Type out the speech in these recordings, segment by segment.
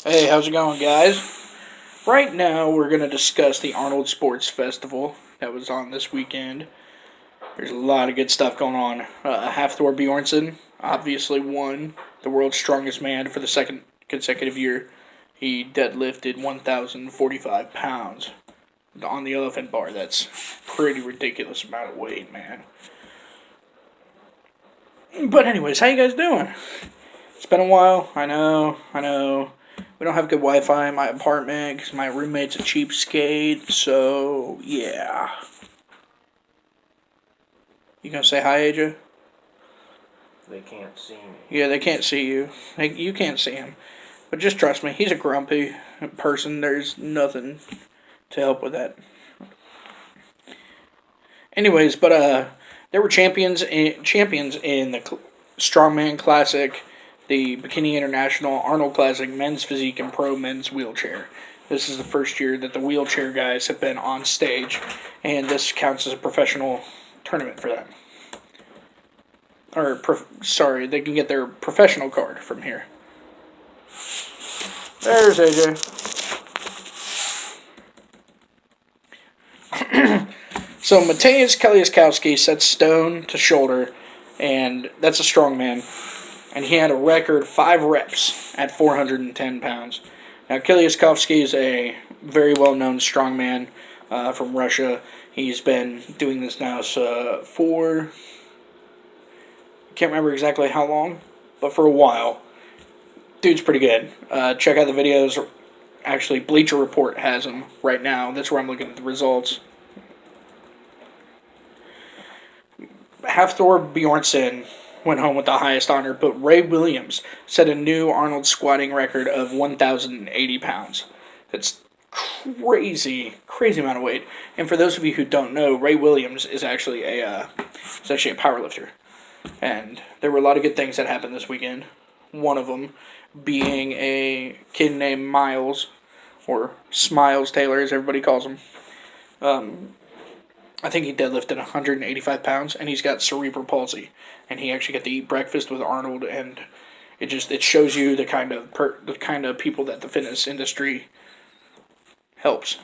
Hey, how's it going, guys? Right now, we're going to discuss the Arnold Sports Festival that was on this weekend. There's a lot of good stuff going on. Hafthor Bjornsson obviously won the world's strongest man for the second consecutive year. He deadlifted 1,045 pounds on the elephant bar. That's pretty ridiculous amount of weight, man. But anyways, how you guys doing? It's been a while. I know. We don't have good Wi-Fi in my apartment because my roommate's a cheapskate. So yeah. You gonna say hi, AJ? They can't see me. Yeah, they can't see you. You can't see him. But just trust me, he's a grumpy person. There's nothing to help with that. Anyways, but there were champions in the Strongman Classic, the Bikini International, Arnold Classic, Men's Physique, and Pro Men's Wheelchair. This is the first year that the wheelchair guys have been on stage, and this counts as a professional tournament for them. They can get their professional card from here. There's AJ. So Mateusz Kaliaszkowski set stone to shoulder, and that's a strong man. And he had a record 5 reps at 410 pounds. Now, Kaliaszkowski is a very well-known strongman from Russia. He's been doing this now for, I can't remember exactly how long, but for a while. Dude's pretty good. Check out the videos. Actually, Bleacher Report has him right now. That's where I'm looking at the results. Hafthor Bjornsson went home with the highest honor, but Ray Williams set a new Arnold squatting record of 1,080 pounds. That's crazy amount of weight. And for those of you who don't know, Ray Williams is actually a powerlifter. And there were a lot of good things that happened this weekend. One of them being a kid named Miles, or Smiles Taylor, as everybody calls him. I think he deadlifted 185 pounds, and he's got cerebral palsy. And he actually got to eat breakfast with Arnold, and it shows you the kind of people that the fitness industry helps.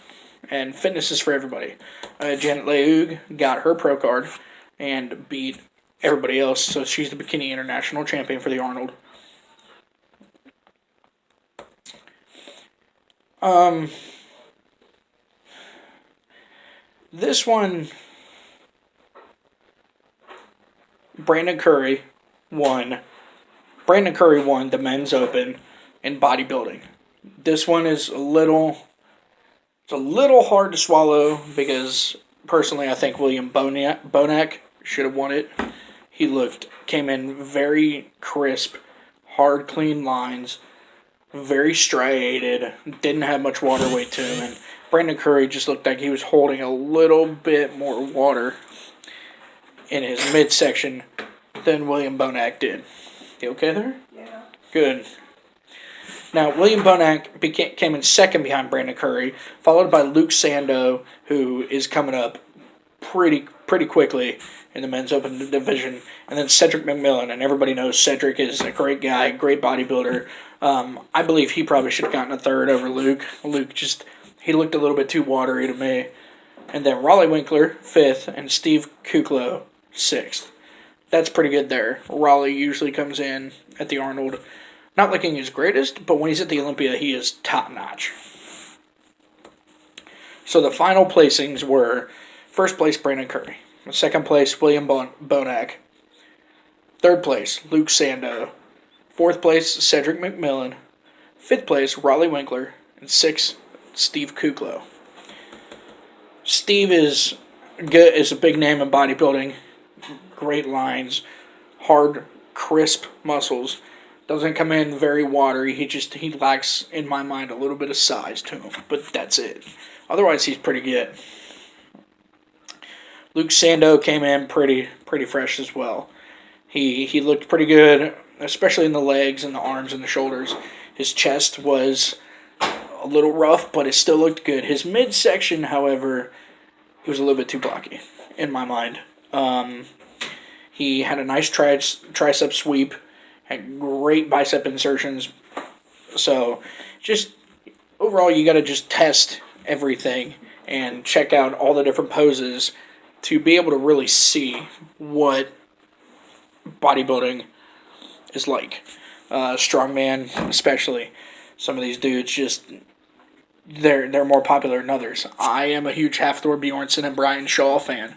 And fitness is for everybody. Janet Leug got her pro card and beat everybody else, so she's the Bikini International champion for the Arnold. This one, Brandon Curry won. Brandon Curry won the men's open in bodybuilding. This one is a little hard to swallow because personally I think William Bonac should have won it. He came in very crisp, hard, clean lines, very striated, didn't have much water weight to him, and Brandon Curry just looked like he was holding a little bit more water in his midsection than William Bonac did. You okay there? Yeah. Good. Now, William Bonac came in second behind Brandon Curry, followed by Luke Sando, who is coming up pretty quickly in the men's open division, and then Cedric McMillan, and everybody knows Cedric is a great guy, great bodybuilder. I believe he probably should have gotten a third over Luke. He looked a little bit too watery to me. And then Raleigh Winkler, 5th, and Steve Kuklo, 6th. That's pretty good there. Raleigh usually comes in at the Arnold, not looking his greatest, but when he's at the Olympia, he is top-notch. So the final placings were, first place, Brandon Curry. Second place, William Bonac. Third place, Luke Sando. Fourth place, Cedric McMillan. Fifth place, Raleigh Winkler. And sixth, Steve Kuklo. Steve is a big name in bodybuilding. Great lines, hard, crisp muscles. Doesn't come in very watery. He lacks, in my mind, a little bit of size to him, but that's it. Otherwise, he's pretty good. Luke Sando came in pretty fresh as well. He looked pretty good, especially in the legs and the arms and the shoulders. His chest was a little rough, but it still looked good. His midsection, however, it was a little bit too blocky, in my mind. He had a nice tricep sweep, had great bicep insertions, So, just overall, you got to just test everything and check out all the different poses to be able to really see what bodybuilding is like. Strongman, especially, some of these dudes just they're more popular than others. I am a huge Hafthor Bjornsson and Brian Shaw fan.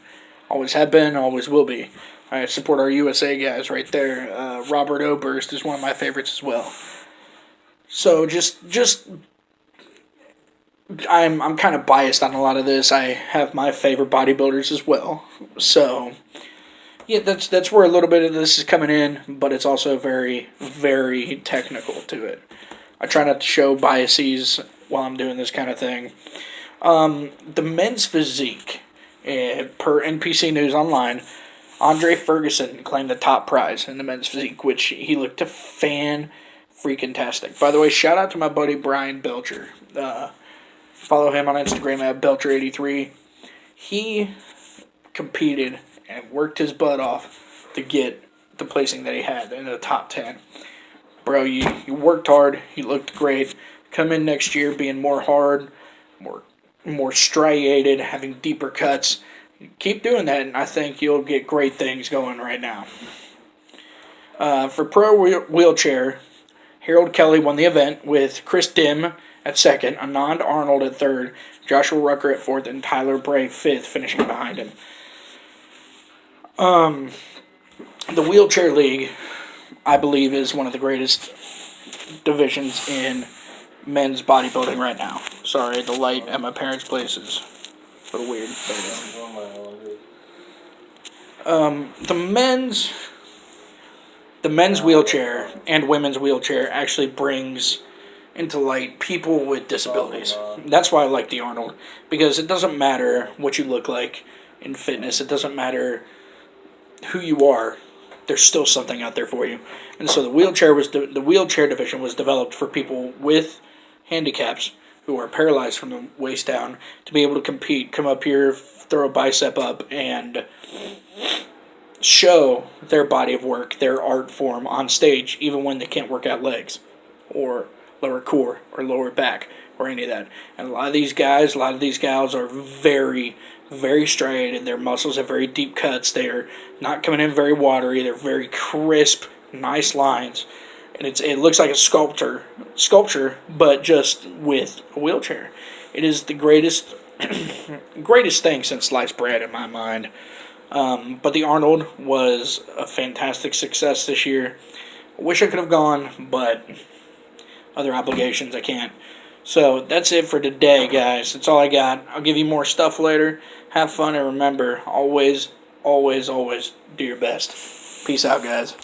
Always have been, always will be. I support our USA guys right there. Robert Oberst is one of my favorites as well. So just I'm kind of biased on a lot of this. I have my favorite bodybuilders as well. So yeah, that's where a little bit of this is coming in, but it's also very, very technical to it. I try not to show biases while I'm doing this kind of thing. The men's physique, per NPC News Online, Andre Ferguson claimed the top prize in the men's physique, which he looked fan-freaking-tastic. By the way, shout out to my buddy Brian Belcher. Follow him on Instagram at Belcher83. He competed and worked his butt off to get the placing that he had in the top 10. Bro, you worked hard. You looked great. Come in next year being more hard, more striated, having deeper cuts. Keep doing that, and I think you'll get great things going right now. For pro wheelchair, Harold Kelly won the event with Chris Dim at second, Anand Arnold at third, Joshua Rucker at fourth, and Tyler Bray fifth, finishing behind him. The wheelchair league, I believe, is one of the greatest divisions in men's bodybuilding right now. Sorry, the light at my parents' place is a little weird. The men's wheelchair and women's wheelchair actually brings into light people with disabilities. That's why I like the Arnold, because it doesn't matter what you look like in fitness. It doesn't matter who you are. There's still something out there for you. And so the wheelchair division was developed for people with handicaps who are paralyzed from the waist down to be able to compete, come up here, throw a bicep up, and show their body of work, their art form on stage, even when they can't work out legs or lower core or lower back or any of that. And a lot of these guys, a lot of these gals are very, very striated. Their muscles have very deep cuts. They are not coming in very watery. They're very crisp, nice lines. And it looks like a sculpture, but just with a wheelchair. It is the greatest thing since sliced bread in my mind. But the Arnold was a fantastic success this year. I wish I could have gone, but other obligations, I can't. So that's it for today, guys. That's all I got. I'll give you more stuff later. Have fun, and remember, always, always, always do your best. Peace out, guys.